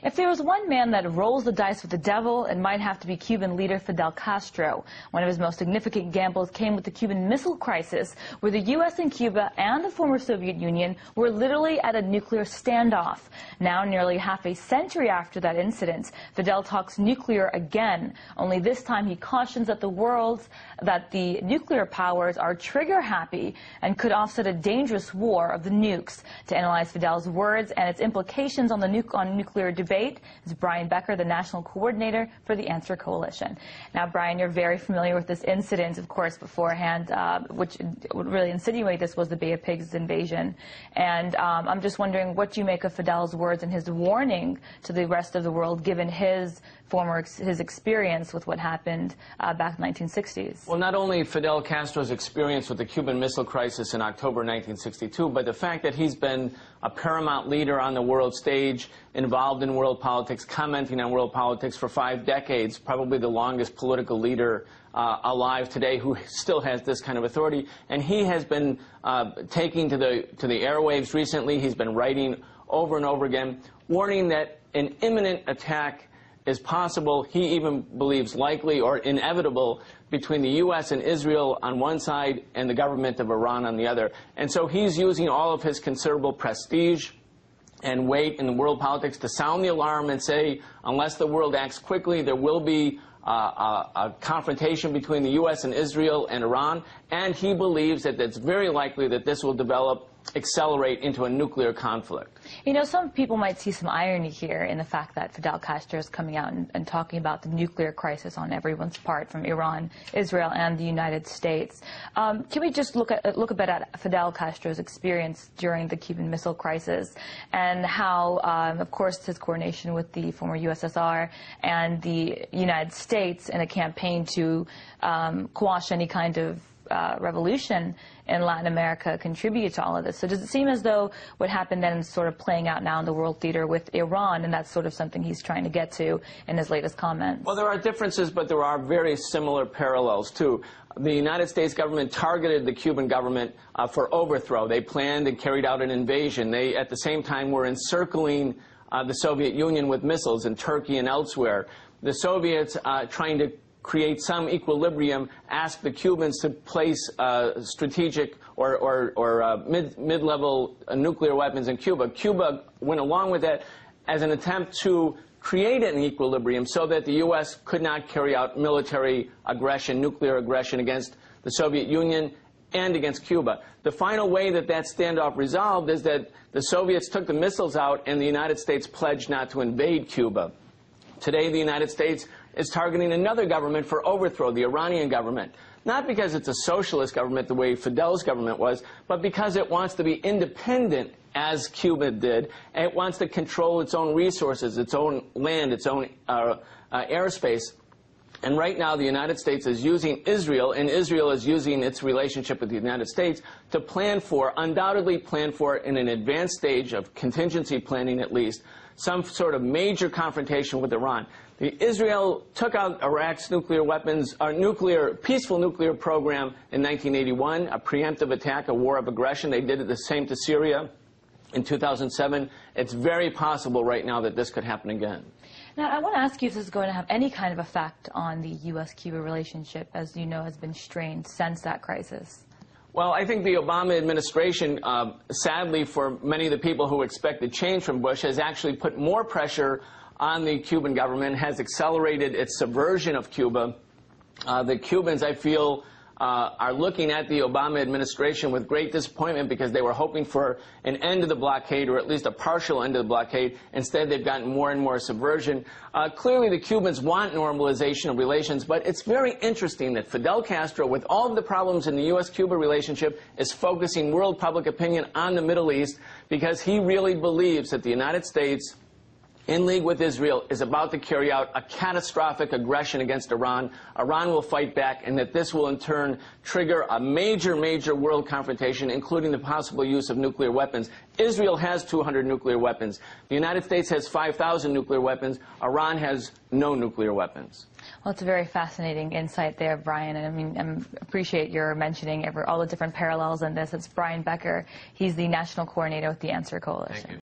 If there was one man that rolls the dice with the devil, it might have to be Cuban leader Fidel Castro. One of his most significant gambles came with the Cuban Missile Crisis, where the U.S. and Cuba and the former Soviet Union were literally at a nuclear standoff. Now, nearly half a century after that incident, Fidel talks nuclear again, only this time he cautions that the nuclear powers are trigger-happy and could offset a dangerous war of the nukes. To analyze Fidel's words and its implications on the nuclear debate is Brian Becker, the national coordinator for the Answer Coalition. Now, Brian, you're very familiar with this incident, of course, beforehand, which would really insinuate this was the Bay of Pigs invasion. And I'm just wondering what you make of Fidel's words and his warning to the rest of the world, given his experience with what happened back in the 1960s. Well, not only Fidel Castro's experience with the Cuban Missile Crisis in October 1962, but the fact that he's been a paramount leader on the world stage, involved in world politics, commenting on world politics for 5 decades, probably the longest political leader alive today who still has this kind of authority. And he has been taking to the airwaves recently. He's been writing over and over again, warning that an imminent attack is possible, he even believes likely or inevitable, between the U.S. and Israel on one side and the government of Iran on the other. And so he's using all of his considerable prestige and weight in the world politics to sound the alarm and say, unless the world acts quickly, there will be a confrontation between the U.S. and Israel and Iran. And he believes that it's very likely that this will accelerate into a nuclear conflict. You know, some people might see some irony here in the fact that Fidel Castro is coming out and talking about the nuclear crisis on everyone's part, from Iran, Israel, and the United States. Can we just look a bit at Fidel Castro's experience during the Cuban Missile Crisis and how, of course, his coordination with the former USSR and the United States in a campaign to quash any kind of revolution in Latin America contribute to all of this? So does it seem as though what happened then is sort of playing out now in the world theater with Iran, and that's sort of something he's trying to get to in his latest comments? Well, there are differences, but there are very similar parallels, too. The United States government targeted the Cuban government for overthrow. They planned and carried out an invasion. They, at the same time, were encircling the Soviet Union with missiles in Turkey and elsewhere. The Soviets, trying to create some equilibrium, asked the Cubans to place strategic or mid-level nuclear weapons in Cuba. Cuba went along with that as an attempt to create an equilibrium so that the U.S. could not carry out military aggression, nuclear aggression against the Soviet Union and against Cuba. The final way that standoff resolved is that the Soviets took the missiles out and the United States pledged not to invade Cuba. Today, the United States is targeting another government for overthrow, the Iranian government. Not because it's a socialist government the way Fidel's government was, but because it wants to be independent, as Cuba did, and it wants to control its own resources, its own land, its own airspace. And right now, the United States is using Israel, and Israel is using its relationship with the United States to undoubtedly plan for, in an advanced stage of contingency planning at least, some sort of major confrontation with Iran. Israel took out Iraq's nuclear weapons, peaceful nuclear program in 1981, a preemptive attack, a war of aggression. They did the same to Syria in 2007. It's very possible right now that this could happen again. Now, I want to ask you if this is going to have any kind of effect on the U.S.-Cuba relationship, as you know, has been strained since that crisis. Well, I think the Obama administration, sadly for many of the people who expected change from Bush, has actually put more pressure on the Cuban government, has accelerated its subversion of Cuba. The Cubans, I feel, are looking at the Obama administration with great disappointment because they were hoping for an end to the blockade, or at least a partial end to the blockade. Instead, they've gotten more and more subversion. Clearly, the Cubans want normalization of relations, but it's very interesting that Fidel Castro, with all of the problems in the U.S.-Cuba relationship, is focusing world public opinion on the Middle East because he really believes that the United States, in league with Israel, is about to carry out a catastrophic aggression against Iran. Iran will fight back, and that this will in turn trigger a major world confrontation, including the possible use of nuclear weapons. Israel has 200 nuclear weapons. The United States has 5,000 nuclear weapons. Iran has no nuclear weapons. Well, it's a very fascinating insight there, Brian, and I mean, I appreciate your mentioning all the different parallels in this. It's Brian Becker. He's the national coordinator with the Answer Coalition. Thank you.